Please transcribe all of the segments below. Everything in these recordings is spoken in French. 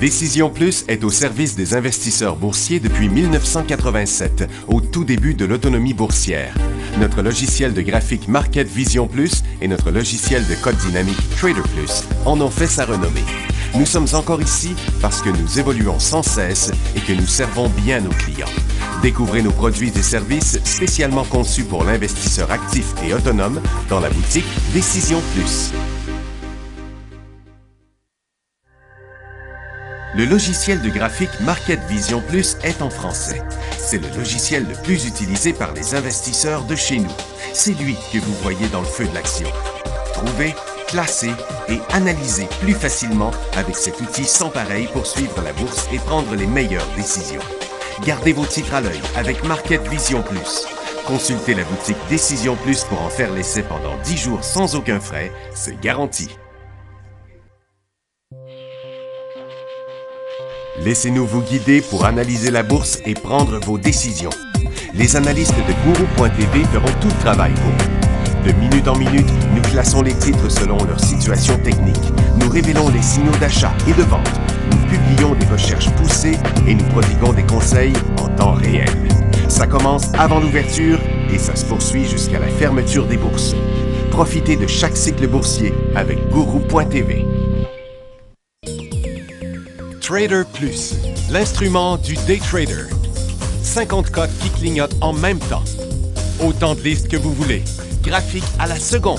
Décision Plus est au service des investisseurs boursiers depuis 1987, au tout début de l'autonomie boursière. Notre logiciel de graphique Market Vision Plus et notre logiciel de code dynamique Trader Plus en ont fait sa renommée. Nous sommes encore ici parce que nous évoluons sans cesse et que nous servons bien nos clients. Découvrez nos produits et services spécialement conçus pour l'investisseur actif et autonome dans la boutique Décision Plus. Le logiciel de graphique Market Vision Plus est en français. C'est le logiciel le plus utilisé par les investisseurs de chez nous. C'est lui que vous voyez dans le feu de l'action. Trouvez, classez et analysez plus facilement avec cet outil sans pareil pour suivre la bourse et prendre les meilleures décisions. Gardez vos titres à l'œil avec Market Vision Plus. Consultez la boutique Décision Plus pour en faire l'essai pendant 10 jours sans aucun frais, c'est garanti. Laissez-nous vous guider pour analyser la bourse et prendre vos décisions. Les analystes de Guru.tv feront tout le travail pour vous. De minute en minute, nous classons les titres selon leur situation technique. Nous révélons les signaux d'achat et de vente. Nous publions des recherches poussées et nous prodiguons des conseils en temps réel. Ça commence avant l'ouverture et ça se poursuit jusqu'à la fermeture des bourses. Profitez de chaque cycle boursier avec Guru.tv. Trader Plus, l'instrument du day trader. 50 cotes qui clignotent en même temps. Autant de listes que vous voulez. Graphiques à la seconde.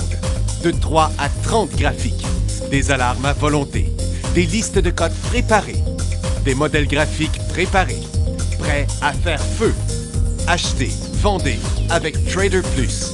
De 3 à 30 graphiques. Des alarmes à volonté. Des listes de cotes préparées. Des modèles graphiques préparés. Prêts à faire feu. Achetez, vendez avec Trader Plus.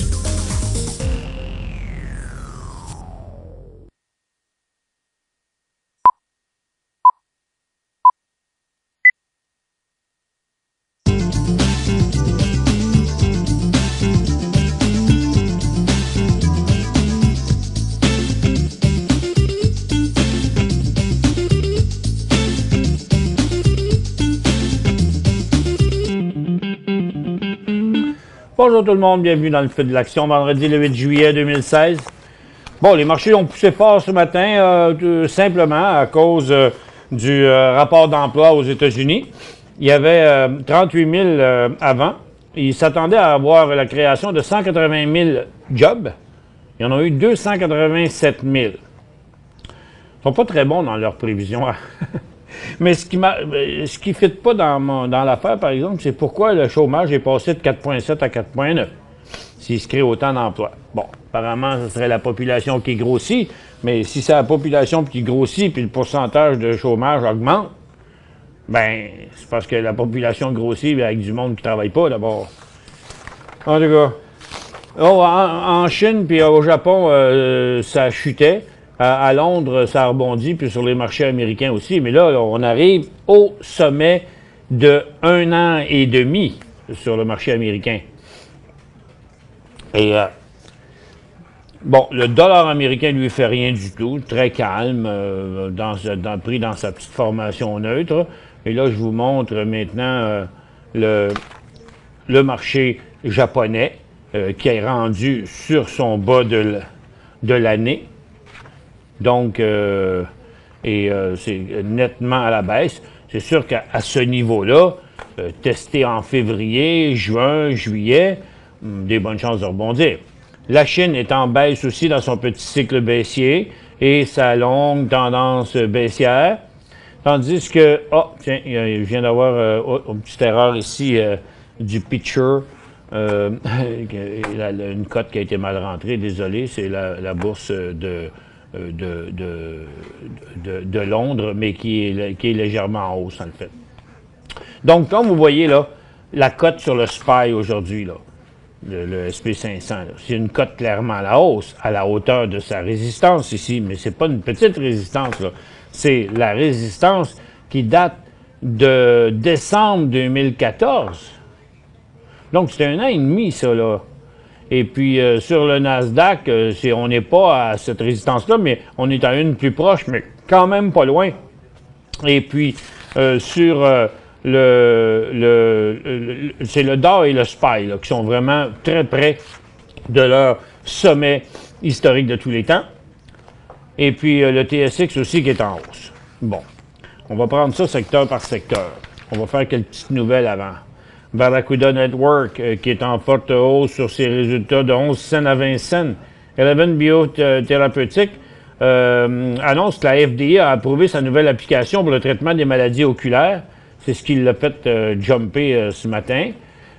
Bonjour tout le monde, bienvenue dans le feu de l'action, vendredi le 8 juillet 2016. Bon, les marchés ont poussé fort ce matin, simplement à cause du rapport d'emploi aux États-Unis. Il y avait 38 000 avant. Ils s'attendaient à avoir la création de 180 000 jobs. Il y en a eu 287 000. Ils ne sont pas très bons dans leurs prévisions. Mais ce qui ne fit pas dans l'affaire, par exemple, c'est pourquoi le chômage est passé de 4,7 à 4,9, s'il se crée autant d'emplois. Bon, apparemment, ce serait la population qui grossit, mais si c'est la population qui grossit puis le pourcentage de chômage augmente, ben c'est parce que la population grossit avec du monde qui ne travaille pas, d'abord. En tout cas, en Chine puis au Japon, ça chutait. À Londres, ça a rebondi, puis sur les marchés américains aussi. Mais là, on arrive au sommet de 1 an et demi sur le marché américain. Et, bon, le dollar américain, lui, fait rien du tout, très calme, pris dans sa petite formation neutre. Et là, je vous montre maintenant le marché japonais qui est rendu sur son bas de l'année. Donc, c'est nettement à la baisse. C'est sûr qu'à ce niveau-là, testé en février, juin, juillet, des bonnes chances de rebondir. La Chine est en baisse aussi dans son petit cycle baissier et sa longue tendance baissière. Tandis que, tiens, je viens d'avoir une petite erreur ici du pitcher. Une cote qui a été mal rentrée, désolé, c'est la bourse de Londres, mais qui est légèrement en hausse, en fait. Donc, comme vous voyez, là, la cote sur le SPY aujourd'hui, là, le SP500, c'est une cote clairement à la hausse, à la hauteur de sa résistance ici, mais c'est pas une petite résistance, là. C'est la résistance qui date de décembre 2014. Donc, c'est 1 an et demi, ça, là. Et puis, sur le Nasdaq, on n'est pas à cette résistance-là, mais on est à une plus proche, mais quand même pas loin. Et puis, sur c'est le DAO et le SPY, là, qui sont vraiment très près de leur sommet historique de tous les temps. Et puis, le TSX aussi qui est en hausse. Bon. On va prendre ça secteur par secteur. On va faire quelques petites nouvelles avant. Barracuda Network, qui est en forte hausse sur ses résultats de 11 cents à 20 cents. Eleven Biothérapeutique annonce que la FDA a approuvé sa nouvelle application pour le traitement des maladies oculaires. C'est ce qui l'a fait jumper ce matin.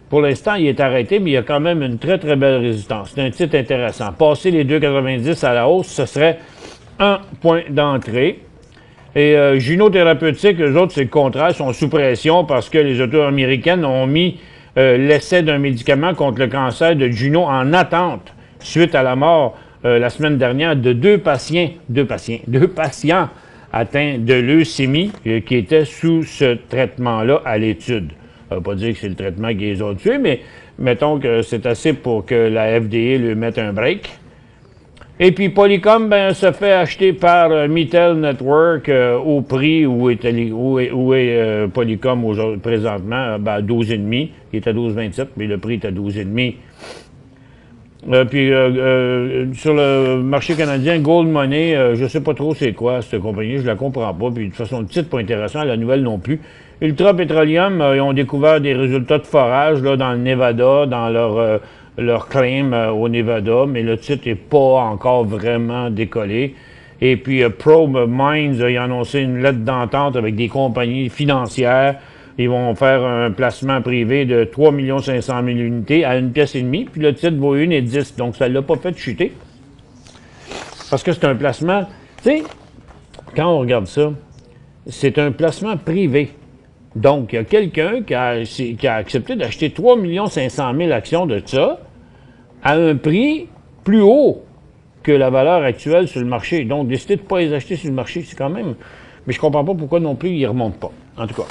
Pour l'instant, il est arrêté, mais il y a quand même une très, très belle résistance. C'est un titre intéressant. Passer les 2,90 à la hausse, ce serait un point d'entrée. Et Juno Thérapeutique, eux autres, c'est le contraire, sont sous pression parce que les autorités américaines ont mis l'essai d'un médicament contre le cancer de Juno en attente suite à la mort la semaine dernière de deux patients atteints de leucémie qui étaient sous ce traitement-là à l'étude. Ça ne veut pas dire que c'est le traitement qui les a tués, mais mettons que c'est assez pour que la FDA lui mette un break. Et puis Polycom se fait acheter par Mitel Network au prix où est Polycom présentement, 12,5. Il est à 12,27, mais le prix est à 12,5. Sur le marché canadien, Gold Money, je ne sais pas trop c'est quoi cette compagnie, je la comprends pas. Puis de toute façon, le titre pas intéressant, la nouvelle non plus. Ultra Petroleum, ils ont découvert des résultats de forage là, dans le Nevada, dans leur claim au Nevada, mais le titre n'est pas encore vraiment décollé. Et puis Pro Mines, ils ont annoncé une lettre d'entente avec des compagnies financières. Ils vont faire un placement privé de 3 500 000 unités à 1,5 pièce, puis le titre vaut 1,10. Donc, ça ne l'a pas fait chuter. Parce que c'est un placement... Tu sais, quand on regarde ça, c'est un placement privé. Donc, il y a quelqu'un qui a accepté d'acheter 3 500 000 actions de ça à un prix plus haut que la valeur actuelle sur le marché. Donc, décider de ne pas les acheter sur le marché, c'est quand même... Mais je comprends pas pourquoi non plus ils ne remontent pas. En tout cas...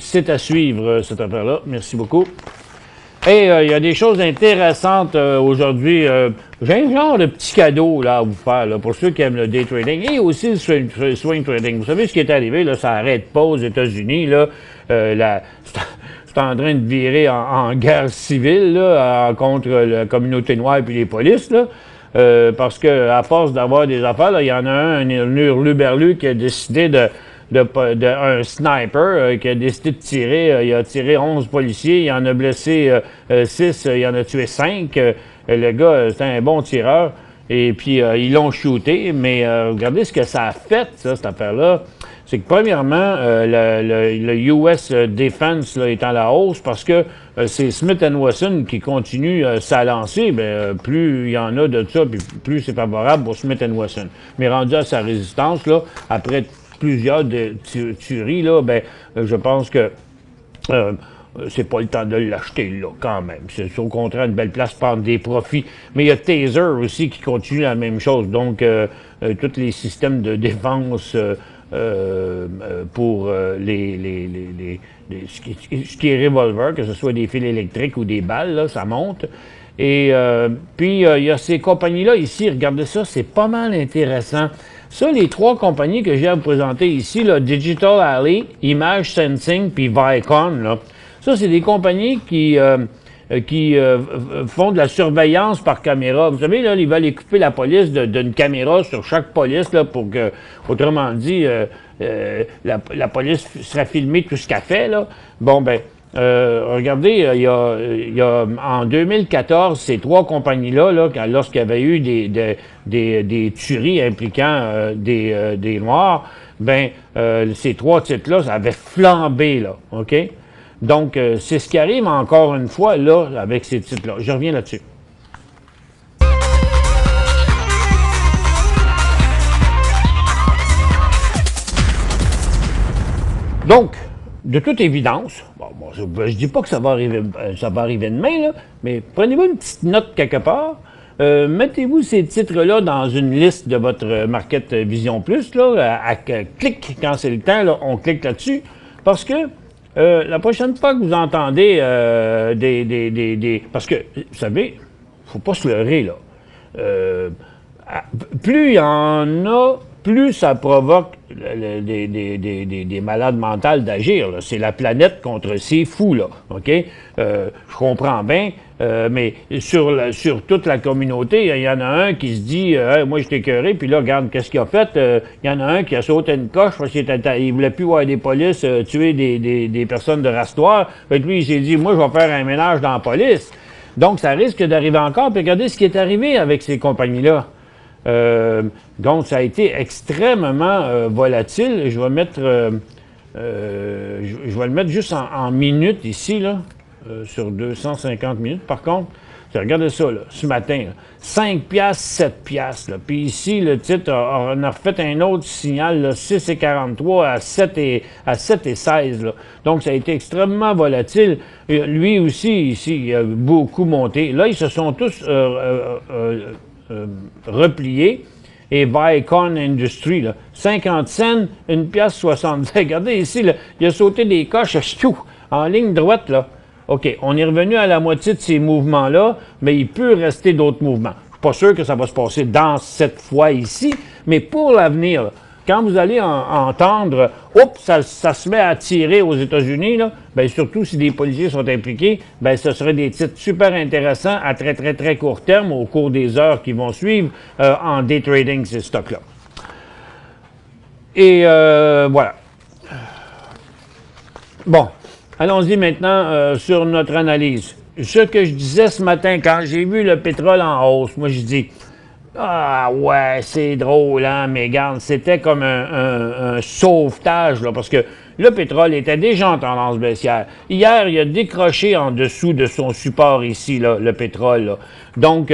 c'est à suivre, cette affaire-là. Merci beaucoup. Et il y a des choses intéressantes aujourd'hui. J'ai un genre de petit cadeau là, à vous faire là, pour ceux qui aiment le day trading et aussi le swing trading. Vous savez ce qui est arrivé, là, ça n'arrête pas aux États-Unis. Là, c'est en train de virer en guerre civile là, contre la communauté noire et les polices. Là. Parce que à force d'avoir des affaires, là, il y en a un hurluberlu qui a décidé un sniper qui a décidé de tirer. Il a tiré 11 policiers, il en a blessé 6, il en a tué 5. Le gars, c'était un bon tireur. Et puis, ils l'ont shooté. Mais regardez ce que ça a fait, ça, cette affaire-là. C'est que, premièrement, le US Defense là, est à la hausse parce que c'est Smith & Wesson qui continue sa lancée. Plus il y en a de ça, puis plus c'est favorable pour Smith & Wesson. Mais rendu à sa résistance, là, après plusieurs tueries, là, je pense que c'est pas le temps de l'acheter, là, quand même. C'est au contraire une belle place pour prendre des profits. Mais il y a Taser aussi qui continue la même chose. Donc, tous les systèmes de défense pour ce qui est revolver, que ce soit des fils électriques ou des balles, là, ça monte. Et puis, il y a ces compagnies-là ici. Regardez ça, c'est pas mal intéressant. Ça, les trois compagnies que j'ai à vous présenter ici, là, Digital Alley, Image Sensing, puis Vicon, là, ça, c'est des compagnies qui font de la surveillance par caméra. Vous savez, là, ils veulent équiper la police d'une caméra sur chaque police, là, pour que, autrement dit, la police sera filmée tout ce qu'elle fait, là. Bon, regardez, il y a en 2014, ces trois compagnies-là, là, lorsqu'il y avait eu des tueries impliquant des Noirs, ces trois titres-là, ça avait flambé, là, OK? Donc, c'est ce qui arrive encore une fois, là, avec ces titres-là. Je reviens là-dessus. Donc, de toute évidence, je dis pas que ça va arriver demain, là, mais prenez-vous une petite note quelque part, mettez-vous ces titres-là dans une liste de votre Market Vision Plus, là, clic quand c'est le temps, là, on clique là-dessus, parce que la prochaine fois que vous entendez parce que, vous savez, faut pas se leurrer, là. Plus il y en a, plus ça provoque des malades mentales d'agir. C'est la planète contre ces fous, là. OK? Je comprends bien. Mais sur toute la communauté, il y en a un qui se dit hey, moi je t'ai écœuré, puis là, regarde qu'est-ce qu'il a fait. Il y en a un qui a sauté une coche parce qu'il ne voulait plus voir des polices tuer des personnes de race noire. Fait que lui, il s'est dit moi, je vais faire un ménage dans la police. Donc, ça risque d'arriver encore. Puis regardez ce qui est arrivé avec ces compagnies-là. Donc, ça a été extrêmement volatile. Je vais mettre, je vais le mettre juste en minutes ici, là, sur 250 minutes. Par contre, regardez ça, là, ce matin, là, 5 piastres, 7 piastres. Là. Puis ici, le titre, on a refait un autre signal, là, 6,43 à 7 et 16. Là. Donc, ça a été extrêmement volatile. Et lui aussi, ici, il a beaucoup monté. Là, ils se sont tous repliés. Et Vicon Industries, là, 50 cents, 1 piastre 70. Regardez ici, là, il a sauté des coches en ligne droite, là. OK, on est revenu à la moitié de ces mouvements-là, mais il peut rester d'autres mouvements. Je suis pas sûr que ça va se passer dans cette fois ici, mais pour l'avenir, quand vous allez entendre « Oups, ça se met à tirer aux États-Unis », bien surtout si des policiers sont impliqués, bien ce seraient des titres super intéressants à très, très, très court terme au cours des heures qui vont suivre en day trading ces stocks-là. Et voilà. Bon. Allons-y maintenant sur notre analyse. Ce que je disais ce matin, quand j'ai vu le pétrole en hausse, moi je dis « Ah ouais, c'est drôle, hein, mais regarde, c'était comme un sauvetage, là, parce que le pétrole était déjà en tendance baissière. Hier, il a décroché en dessous de son support ici, là, le pétrole. Là. Donc,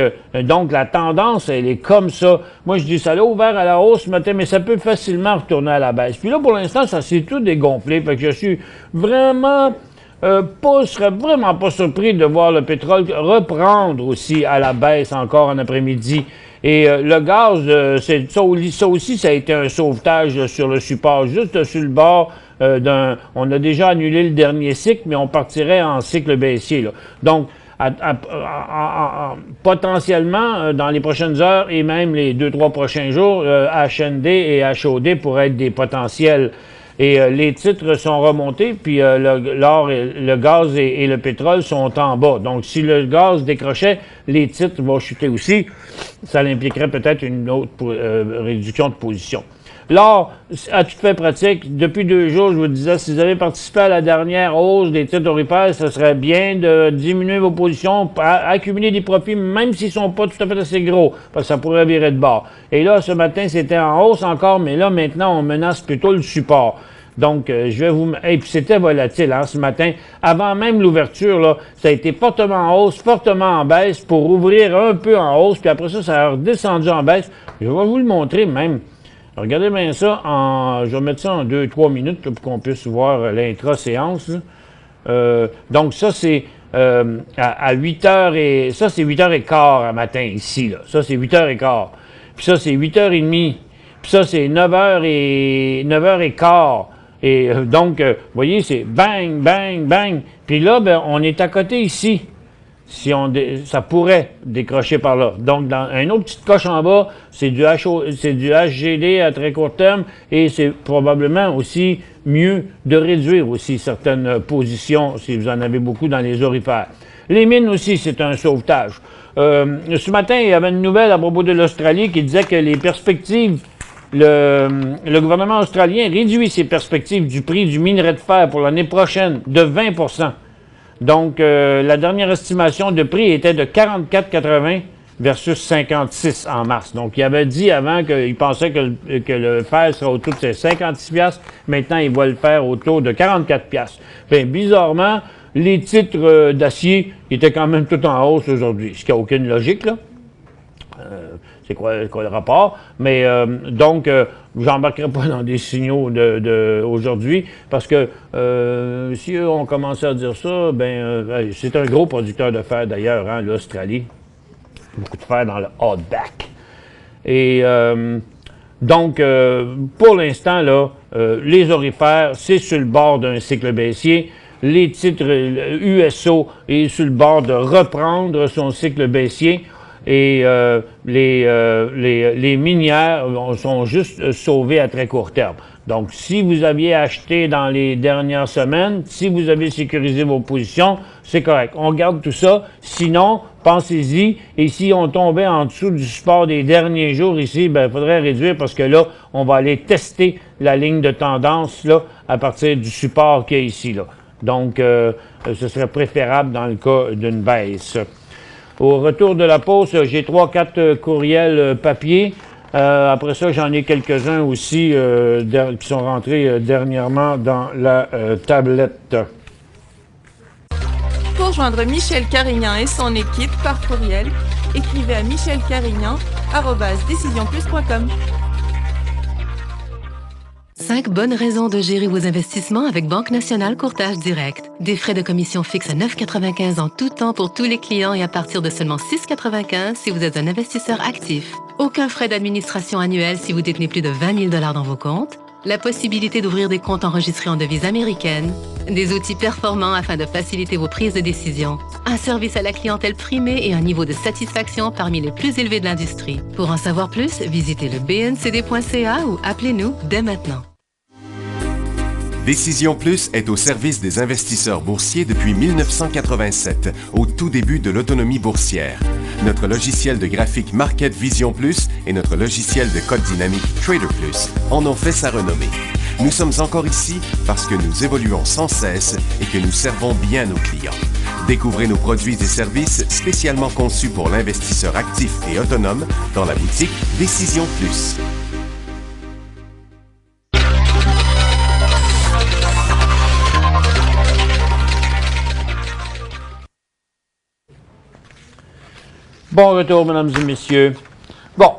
la tendance, elle est comme ça. Moi, je dis, ça l'a ouvert à la hausse ce matin, mais ça peut facilement retourner à la baisse. Puis là, pour l'instant, ça s'est tout dégonflé. Fait que je suis vraiment... serais vraiment pas surpris de voir le pétrole reprendre aussi à la baisse encore en après-midi. Et le gaz, ça aussi, ça a été un sauvetage sur le support, juste sur le bord on a déjà annulé le dernier cycle, mais on partirait en cycle baissier. Là. Donc, potentiellement, dans les prochaines heures et même les 2-3 prochains jours, HND et HOD pourraient être des potentiels. Et les titres sont remontés, puis l'or, le gaz et le pétrole sont en bas. Donc, si le gaz décrochait, les titres vont chuter aussi. Ça impliquerait peut-être une autre réduction de position. L'or, à toute fin pratique, depuis 2 jours, je vous disais, si vous avez participé à la dernière hausse des titres orifères, ce serait bien de diminuer vos positions, accumuler des profits, même s'ils ne sont pas tout à fait assez gros, parce que ça pourrait virer de bord. Et là, ce matin, c'était en hausse encore, mais là, maintenant, on menace plutôt le support. Donc, je vais vous... Et puis, c'était volatile, hein, ce matin. Avant même l'ouverture, là, ça a été fortement en hausse, fortement en baisse, pour ouvrir un peu en hausse, puis après ça, ça a redescendu en baisse. Je vais vous le montrer même. Regardez bien ça, je vais mettre ça en 2-3 minutes là, pour qu'on puisse voir l'intra-séance. Donc ça, c'est à 8h et... Ça, c'est 8h15 à matin, ici. Là. Ça, c'est 8h15. Puis ça, c'est 8h30. Puis ça, c'est 9h15. Et donc, vous voyez, c'est bang, bang, bang. Puis là, ben, on est à côté ici. Si ça pourrait décrocher par là. Donc, dans un autre petite coche en bas, c'est du HGD à très court terme et c'est probablement aussi mieux de réduire aussi certaines positions si vous en avez beaucoup dans les orifères. Les mines aussi, c'est un sauvetage. Ce matin, il y avait une nouvelle à propos de l'Australie qui disait que les perspectives, le gouvernement australien réduit ses perspectives du prix du minerai de fer pour l'année prochaine de 20 %. Donc, la dernière estimation de prix était de 44,80 versus 56 en mars. Donc, il avait dit avant qu'il pensait que le fer serait autour de 56 piastres. Maintenant, il va le faire autour de 44 piastres. Bien, bizarrement, les titres d'acier étaient quand même tout en hausse aujourd'hui, ce qui n'a aucune logique, là. C'est quoi le rapport? Mais donc, j'embarquerai pas dans des signaux aujourd'hui parce que si eux ont commencé à dire ça, ben c'est un gros producteur de fer d'ailleurs, hein, l'Australie. Beaucoup de fer dans le Outback. Et donc, pour l'instant, là, les orifères, c'est sur le bord d'un cycle baissier. Les titres USO est sur le bord de reprendre son cycle baissier. Et les minières sont juste sauvées à très court terme. Donc, si vous aviez acheté dans les dernières semaines, si vous avez sécurisé vos positions, c'est correct. On garde tout ça. Sinon, pensez-y. Et si on tombait en dessous du support des derniers jours ici, ben, il faudrait réduire parce que là, on va aller tester la ligne de tendance là, à partir du support qu'il y a ici. Là. Donc, ce serait préférable dans le cas d'une baisse. Au retour de la pause, j'ai 3-4 courriels papier. Après ça, j'en ai quelques-uns aussi qui sont rentrés dernièrement dans la tablette. Pour joindre Michel Carignan et son équipe par courriel, écrivez à michelcarignan@decisionplus.com. 5 bonnes raisons de gérer vos investissements avec Banque Nationale Courtage Direct. Des frais de commission fixes à 9,95 en tout temps pour tous les clients et à partir de seulement 6,95 si vous êtes un investisseur actif. Aucun frais d'administration annuel si vous détenez plus de 20 000 $ dans vos comptes. La possibilité d'ouvrir des comptes enregistrés en devise américaine. Des outils performants afin de faciliter vos prises de décision. Un service à la clientèle primé et un niveau de satisfaction parmi les plus élevés de l'industrie. Pour en savoir plus, visitez le bncd.ca ou appelez-nous dès maintenant. Décision Plus est au service des investisseurs boursiers depuis 1987, au tout début de l'autonomie boursière. Notre logiciel de graphique Market Vision Plus et notre logiciel de code dynamique Trader Plus en ont fait sa renommée. Nous sommes encore ici parce que nous évoluons sans cesse et que nous servons bien nos clients. Découvrez nos produits et services spécialement conçus pour l'investisseur actif et autonome dans la boutique Décision Plus. Bon retour, mesdames et messieurs. Bon,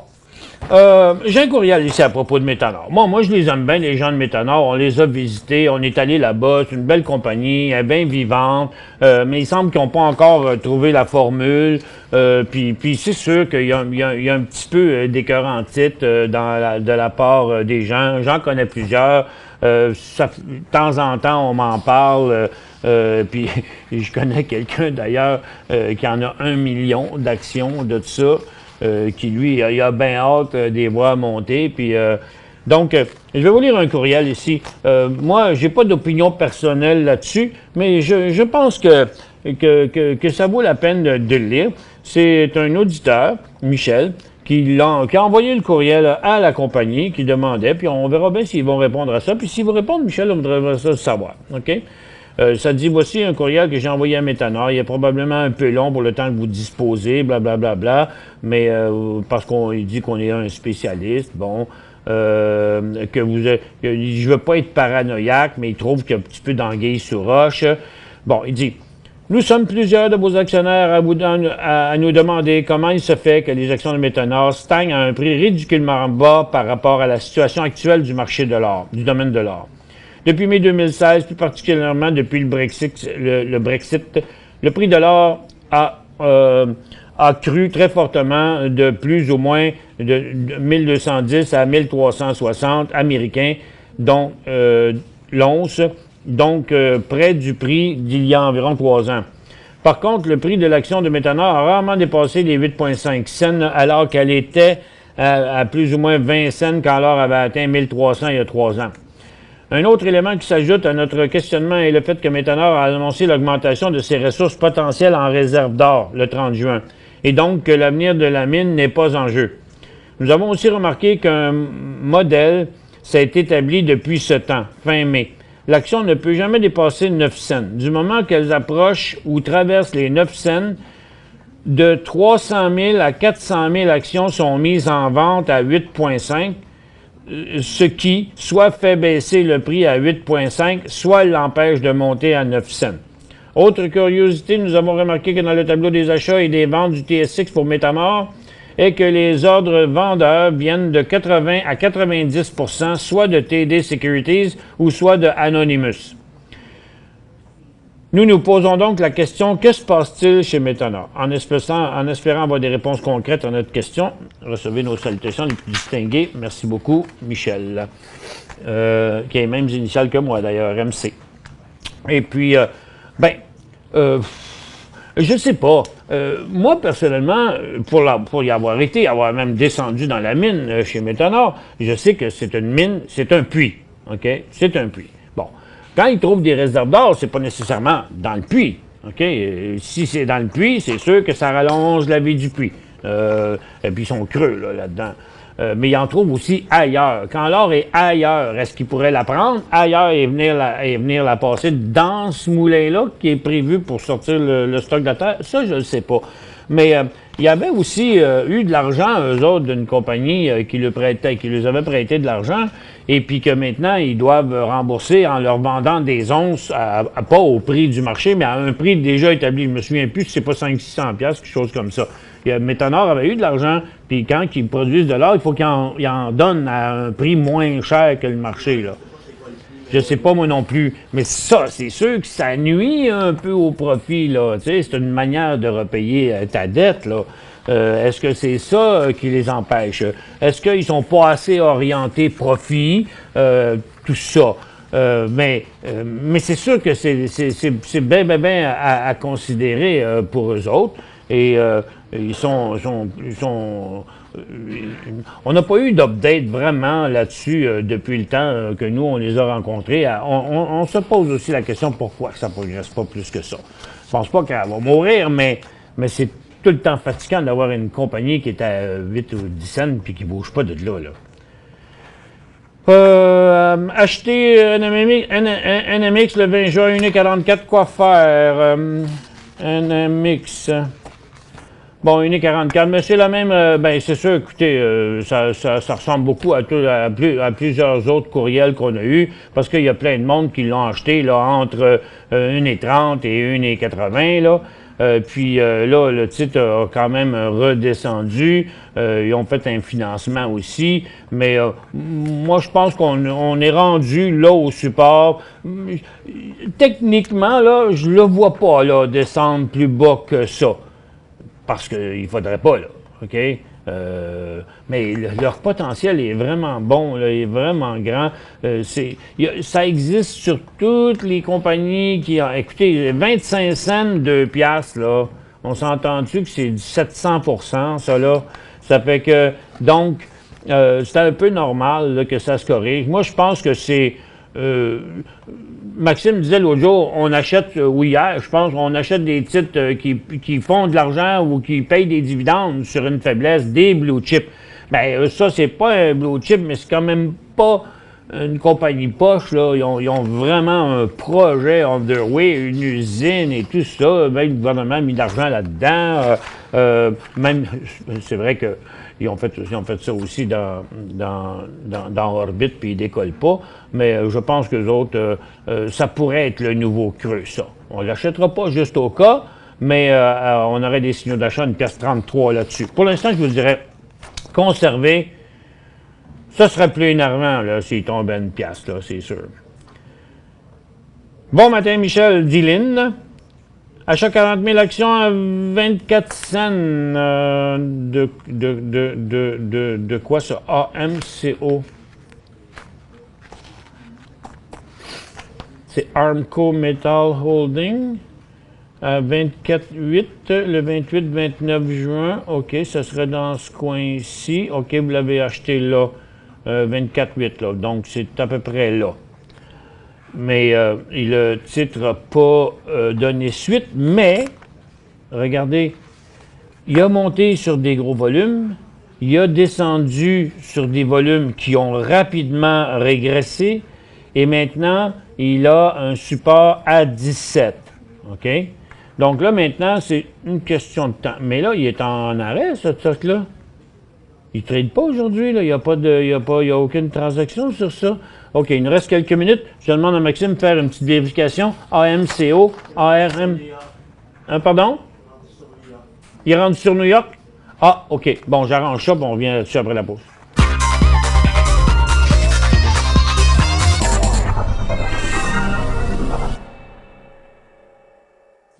j'ai un courriel ici à propos de Métanor. Moi, je les aime bien, les gens de Métanor. On les a visités, on est allé là-bas. C'est une belle compagnie, elle est bien vivante. Mais il semble qu'ils n'ont pas encore trouvé la formule. Puis c'est sûr qu'il y a un petit peu d'écœurantite de la part des gens. J'en connais plusieurs. De temps en temps, on m'en parle. Puis je connais quelqu'un d'ailleurs qui en a 1 million d'actions de ça, qui lui, il a bien hâte des voir monter. Puis donc, je vais vous lire un courriel ici. Moi, j'ai pas d'opinion personnelle là-dessus, mais je pense que ça vaut la peine de le lire. C'est un auditeur, Michel, qui a envoyé le courriel à la compagnie, qui demandait, puis on verra bien s'ils vont répondre à ça. Puis s'ils vont répondre, Michel, on voudrait ça savoir. OK? Ça dit, voici un courriel que j'ai envoyé à Métanor. Il est probablement un peu long pour le temps que vous disposez, blablabla, bla, bla, bla, mais parce qu'il dit qu'on est un spécialiste, bon, que je veux pas être paranoïaque, mais il trouve qu'il y a un petit peu d'anguille sur roche. Bon, il dit, nous sommes plusieurs de vos actionnaires à nous demander comment il se fait que les actions de Métanor stagnent à un prix ridiculement bas par rapport à la situation actuelle du marché de l'or, du domaine de l'or. Depuis mai 2016, plus particulièrement depuis le Brexit, le prix de l'or a cru très fortement de plus ou moins de 1210 à 1360 américains, dont l'once, donc près du prix d'il y a environ 3 ans. Par contre, le prix de l'action de Métanor a rarement dépassé les 8,5 cents, alors qu'elle était à plus ou moins 20 cents quand l'or avait atteint 1300 il y a 3 ans. Un autre élément qui s'ajoute à notre questionnement est le fait que Métanor a annoncé l'augmentation de ses ressources potentielles en réserve d'or le 30 juin, et donc que l'avenir de la mine n'est pas en jeu. Nous avons aussi remarqué qu'un modèle s'est établi depuis ce temps, fin mai. L'action ne peut jamais dépasser 9 cents. Du moment qu'elles approchent ou traversent les 9 cents, de 300 000 à 400 000 actions sont mises en vente à 8,5, ce qui soit fait baisser le prix à 8,5, soit l'empêche de monter à 9 cents. Autre curiosité, nous avons remarqué que dans le tableau des achats et des ventes du TSX pour Métanor, est que les ordres vendeurs viennent de 80 à 90 %, soit de TD Securities ou soit de Anonymous. Nous nous posons donc la question, que se passe-t-il chez Métanor? En espérant avoir des réponses concrètes à notre question, recevez nos salutations les plus distinguées. Merci beaucoup, Michel, qui a les mêmes initiales que moi d'ailleurs, MC. Et puis, je sais pas. Moi, personnellement, pour y avoir été, avoir même descendu dans la mine chez Métanor, je sais que c'est une mine, c'est un puits. OK? C'est un puits. Bon. Quand ils trouvent des réserves d'or, c'est pas nécessairement dans le puits. OK? Si c'est dans le puits, c'est sûr que ça rallonge la vie du puits. Et puis ils sont creux là-dedans. Mais ils en trouvent aussi ailleurs. Quand l'or est ailleurs, est-ce qu'ils pourraient la prendre ailleurs et venir la passer dans ce moulin-là qui est prévu pour sortir le stock de la terre? Ça, je ne sais pas. Mais il y avait aussi eu de l'argent, eux autres, d'une compagnie qui les avait prêté de l'argent, et puis que maintenant, ils doivent rembourser en leur vendant des onces, pas au prix du marché, mais à un prix déjà établi. Je me souviens plus si c'est pas 500-600$, quelque chose comme ça. Métanor avait eu de l'argent, puis quand ils produisent de l'or, il faut qu'ils en donnent à un prix moins cher que le marché, là. Je sais pas moi non plus, mais ça, c'est sûr que ça nuit un peu au profit, là. Tu sais, c'est une manière de repayer ta dette, là. Est-ce que c'est ça qui les empêche? Est-ce qu'ils sont pas assez orientés profit? Tout ça. Mais c'est sûr que c'est bien à considérer pour eux autres. Et on n'a pas eu d'update vraiment là-dessus depuis le temps que nous, on les a rencontrés. On se pose aussi la question pourquoi ça ne progresse pas plus que ça. Je pense pas qu'elle va mourir, mais c'est tout le temps fatigant d'avoir une compagnie qui est à 8 ou 10 cents puis qui ne bouge pas de là. Acheter NMX le 20 juin, 1,44, quoi faire? NMX... Bon, 1,44, mais c'est la même, c'est sûr, écoutez, ça ressemble beaucoup à plusieurs autres courriels qu'on a eus, parce qu'il y a plein de monde qui l'ont acheté, là, entre 1,30 et 1,80, là. Puis là, le titre a quand même redescendu. Ils ont fait un financement aussi. Mais moi, je pense qu'on est rendu là au support. Techniquement, là, je le vois pas là descendre plus bas que ça. Parce qu'il ne faudrait pas, là, OK? Mais leur potentiel est vraiment bon, là, est vraiment grand. Ça existe sur toutes les compagnies qui ont... Écoutez, 25 cents, 2 piastres, là, on s'entend-tu que c'est du 700%, ça, là? Ça fait que, donc, c'est un peu normal là, que ça se corrige. Moi, je pense que c'est... Maxime disait l'autre jour, on achète, ou hier, je pense, on achète des titres qui font de l'argent ou qui payent des dividendes sur une faiblesse, des blue chips. Ben ça, c'est pas un blue chip, mais c'est quand même pas une compagnie poche, là. Ils ont vraiment un projet on the way, une usine et tout ça. Même le gouvernement a mis de l'argent là-dedans. Même, c'est vrai que ils ont fait ça aussi dans orbite, puis ils décollent pas. Mais je pense que les autres, ça pourrait être le nouveau creux, ça. On l'achètera pas juste au cas, mais on aurait des signaux d'achat, une pièce 33 là-dessus. Pour l'instant, je vous dirais, conserver, ça serait plus énervant, là, s'il tombait une pièce, là, c'est sûr. Bon matin, Michel Dillin. Achat 40 000 actions à 24 cents de quoi ça? AMCO. C'est Armco Metal Holding. À 24,8, le 28-29 juin. OK, ça serait dans ce coin-ci. OK, vous l'avez acheté là. 24,8, là. Donc, c'est à peu près là. Mais le titre n'a pas donné suite, mais, regardez, il a monté sur des gros volumes, il a descendu sur des volumes qui ont rapidement régressé, et maintenant, il a un support à 17, OK? Donc là, maintenant, c'est une question de temps. Mais là, il est en arrêt, ce stock-là. Il ne trade pas aujourd'hui, là. Il n'y a aucune transaction sur ça. OK, il nous reste quelques minutes. Je demande à Maxime de faire une petite vérification. AMCO, ARM... pardon? Il rentre sur New York? Ah, OK. Bon, j'arrange ça, puis on revient là-dessus après la pause.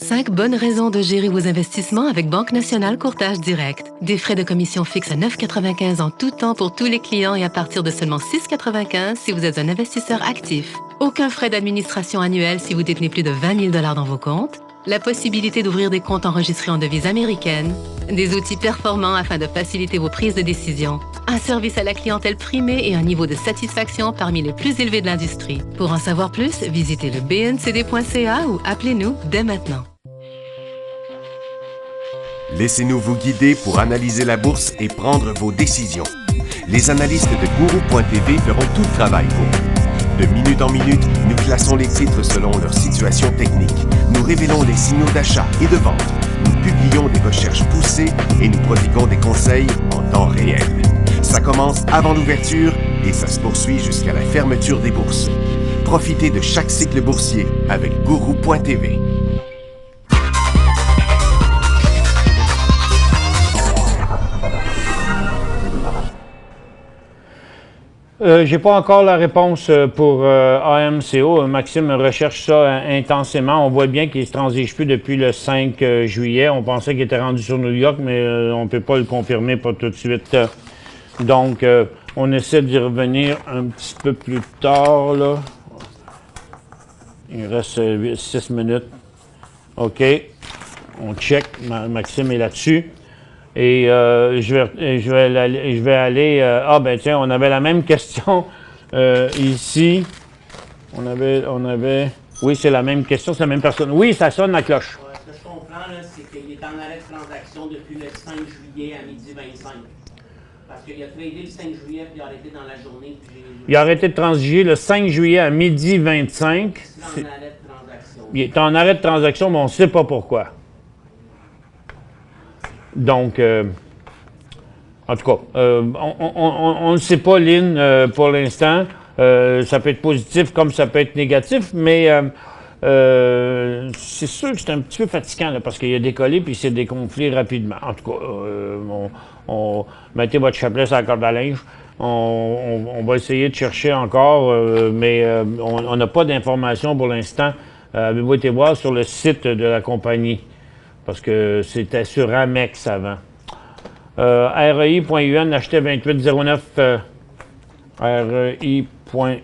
Cinq bonnes raisons de gérer vos investissements avec Banque Nationale Courtage Direct. Des frais de commission fixes à 9,95 en tout temps pour tous les clients et à partir de seulement 6,95 si vous êtes un investisseur actif. Aucun frais d'administration annuel si vous détenez plus de 20 000 $ dans vos comptes. la possibilité d'ouvrir des comptes enregistrés en devise américaine, des outils performants afin de faciliter vos prises de décision, un service à la clientèle primé et un niveau de satisfaction parmi les plus élevés de l'industrie. Pour en savoir plus, visitez le bncd.ca ou appelez-nous dès maintenant. Laissez-nous vous guider pour analyser la bourse et prendre vos décisions. Les analystes de Guru.tv feront tout le travail pour vous. De minute en minute, nous classons les titres selon leur situation technique. Nous révélons les signaux d'achat et de vente. Nous publions des recherches poussées et nous prodiguons des conseils en temps réel. Ça commence avant l'ouverture et ça se poursuit jusqu'à la fermeture des bourses. Profitez de chaque cycle boursier avec Guru.tv. J'ai pas encore la réponse pour AMCO. Maxime recherche ça intensément. On voit bien qu'il ne se transige plus depuis le 5 juillet. On pensait qu'il était rendu sur New York, mais on ne peut pas le confirmer pour tout de suite. Donc, on essaie d'y revenir un petit peu plus tard, là. Il reste 6 minutes. OK. On check. Maxime est là-dessus. Et je vais aller... ah, ben tiens, on avait la même question ici. On avait... Oui, c'est la même question, c'est la même personne. Oui, ça sonne la cloche. Ouais, ce que je comprends, là, c'est qu'il est en arrêt de transaction depuis le 5 juillet à midi 25. Parce qu'il a tradé le 5 juillet puis il a arrêté dans la journée. Il a arrêté de transiger le 5 juillet à midi 25. Il est en arrêt de transaction. Il est en arrêt de transaction, mais on ne sait pas pourquoi. Donc, en tout cas, on ne sait pas, Lynn, pour l'instant. Ça peut être positif comme ça peut être négatif, mais c'est sûr que c'est un petit peu fatigant là, parce qu'il a décollé puis il s'est dégonflé rapidement. En tout cas, mettez votre chapelet sur la corde à linge. On va essayer de chercher encore, mais on n'a pas d'informations pour l'instant. Avez-vous été voir sur le site de la compagnie? Parce que c'était sur Amex avant. REI.UN achetait 28,09. REI.UN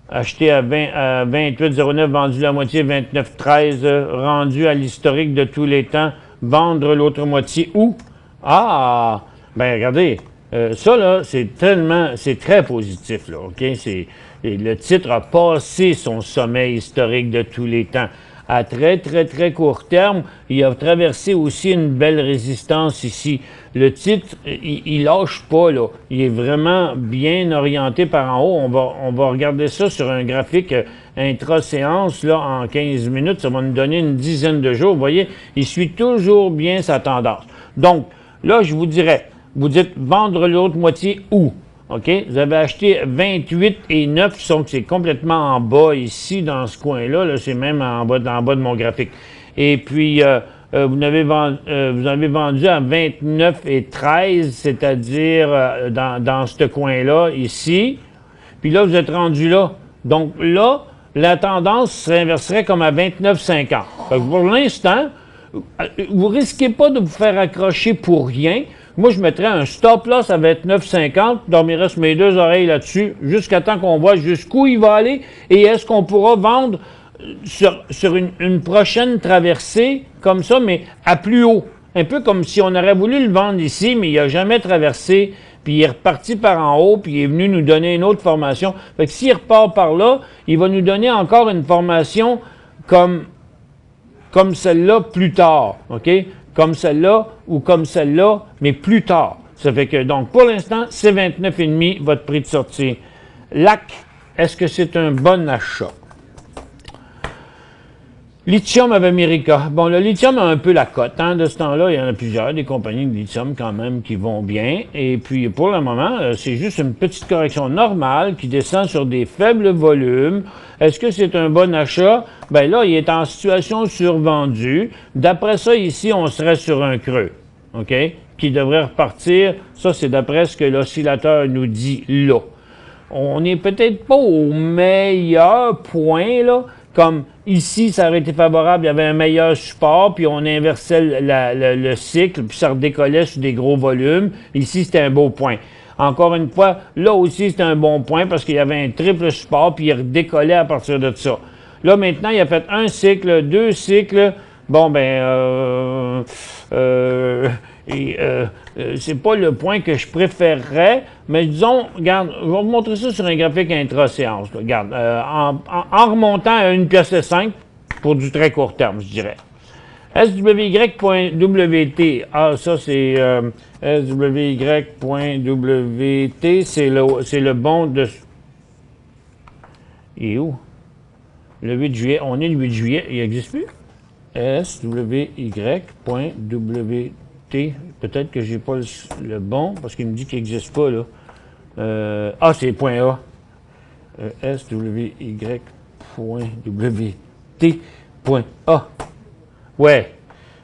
acheté à 28,09, vendu la moitié 29,13, rendu à l'historique de tous les temps. Vendre l'autre moitié où? Ah! Ben regardez, ça là, c'est très positif là, OK? Le titre a passé son sommet historique de tous les temps. À très, très, très court terme, il a traversé aussi une belle résistance ici. Le titre, il lâche pas, là. Il est vraiment bien orienté par en haut. On va regarder ça sur un graphique intra-séance, là, en 15 minutes. Ça va nous donner une dizaine de jours. Vous voyez, il suit toujours bien sa tendance. Donc, là, je vous dirais, vous dites vendre l'autre moitié où? OK? Vous avez acheté 28,9, donc c'est complètement en bas ici, dans ce coin-là. Là, c'est même en bas de mon graphique. Et puis, vous avez vendu à 29,13, c'est-à-dire dans ce coin-là, ici. Puis là, vous êtes rendu là. Donc là, la tendance s'inverserait comme à 29,50. Pour l'instant, vous ne risquez pas de vous faire accrocher pour rien. Moi, je mettrais un stop-loss à 29,50. Donc, il reste mes deux oreilles là-dessus jusqu'à temps qu'on voit jusqu'où il va aller et est-ce qu'on pourra vendre sur une prochaine traversée comme ça, mais à plus haut. Un peu comme si on aurait voulu le vendre ici, mais il n'a jamais traversé, puis il est reparti par en haut, puis il est venu nous donner une autre formation. Fait que s'il repart par là, il va nous donner encore une formation comme celle-là plus tard, OK? Comme celle-là ou comme celle-là, mais plus tard. Ça fait que, donc, pour l'instant, c'est 29,5 votre prix de sortie. LAC, est-ce que c'est un bon achat? Lithium of America. Bon, le lithium a un peu la cote. Hein, de ce temps-là, il y en a plusieurs, des compagnies de lithium quand même qui vont bien. Et puis, pour le moment, c'est juste une petite correction normale qui descend sur des faibles volumes. Est-ce que c'est un bon achat? Bien là, il est en situation survendue. D'après ça, ici, on serait sur un creux, OK? Qui devrait repartir. Ça, c'est d'après ce que l'oscillateur nous dit là. On n'est peut-être pas au meilleur point, là. Comme ici, ça aurait été favorable, il y avait un meilleur support, puis on inversait le cycle, puis ça redécollait sur des gros volumes. Ici, c'était un beau point. Encore une fois, là aussi, c'était un bon point parce qu'il y avait un triple support, puis il redécollait à partir de ça. Là, maintenant, il a fait un cycle, 2 cycles. Bon, ben, c'est pas le point que je préférerais, mais disons, regarde, je vais vous montrer ça sur un graphique intra-séance. Regarde, en remontant à une pièce de 5 pour du très court terme, je dirais. SWY.WT, ah, ça c'est SWY.WT, c'est le bon de... Il est où? Le 8 juillet, on est le 8 juillet, il n'existe plus? SWY.WT, peut-être que j'ai pas le bon, parce qu'il me dit qu'il n'existe pas, là. C'est .A. SWY.WT.A. Ouais,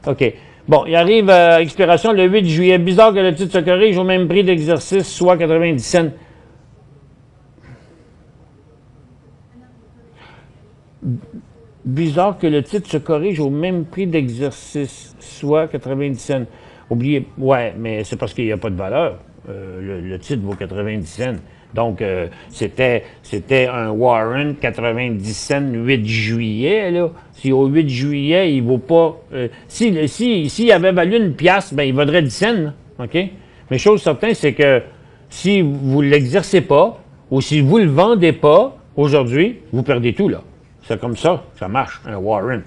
OK. Bon, il arrive à expiration le 8 juillet. Bizarre que le titre se corrige au même prix d'exercice, soit 90 cents. Bizarre que le titre se corrige au même prix d'exercice, soit 90 cents. Oubliez, ouais, mais c'est parce qu'il n'y a pas de valeur. Le titre vaut 90 cents. Donc, c'était un warrant 90 cents 8 juillet, là. Si au 8 juillet, il ne vaut pas... s'il avait valu une pièce, ben il vaudrait 10 cents, là, OK? Mais chose certaine, c'est que si vous ne l'exercez pas, ou si vous ne le vendez pas aujourd'hui, vous perdez tout, là. C'est comme ça que ça marche, un warrant.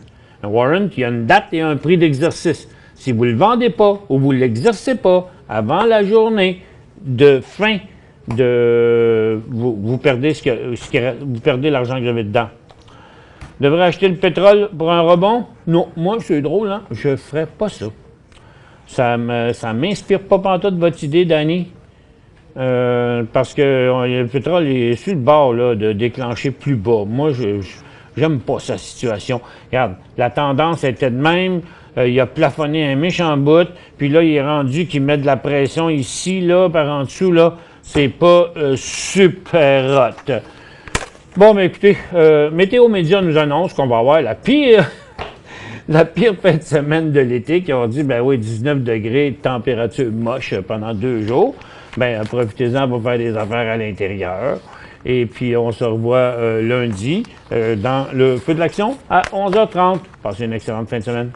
Un warrant, il y a une date et un prix d'exercice. Si vous ne le vendez pas ou vous ne l'exercez pas avant la journée de fin, vous perdez vous perdez l'argent gravé dedans. Devrais acheter le pétrole pour un rebond? Non, moi, c'est drôle, hein? Je ne ferais pas ça. Ça m'inspire pas pantoute votre idée, Danny. Parce que le pétrole est sur le bord là, de déclencher plus bas. Moi, j'aime pas sa situation. Regarde, la tendance était de même. Il a plafonné un méchant bout. Puis là, il est rendu qu'il met de la pression ici, là, par en dessous, là. C'est pas super hot. Bon, mais écoutez, Météo Média nous annonce qu'on va avoir la pire fin de semaine de l'été, qui ont dit, ben oui, 19 degrés, température moche pendant 2 jours. Ben, profitez-en pour faire des affaires à l'intérieur. Et puis, on se revoit lundi dans le Feu de l'action à 11h30. Passez une excellente fin de semaine.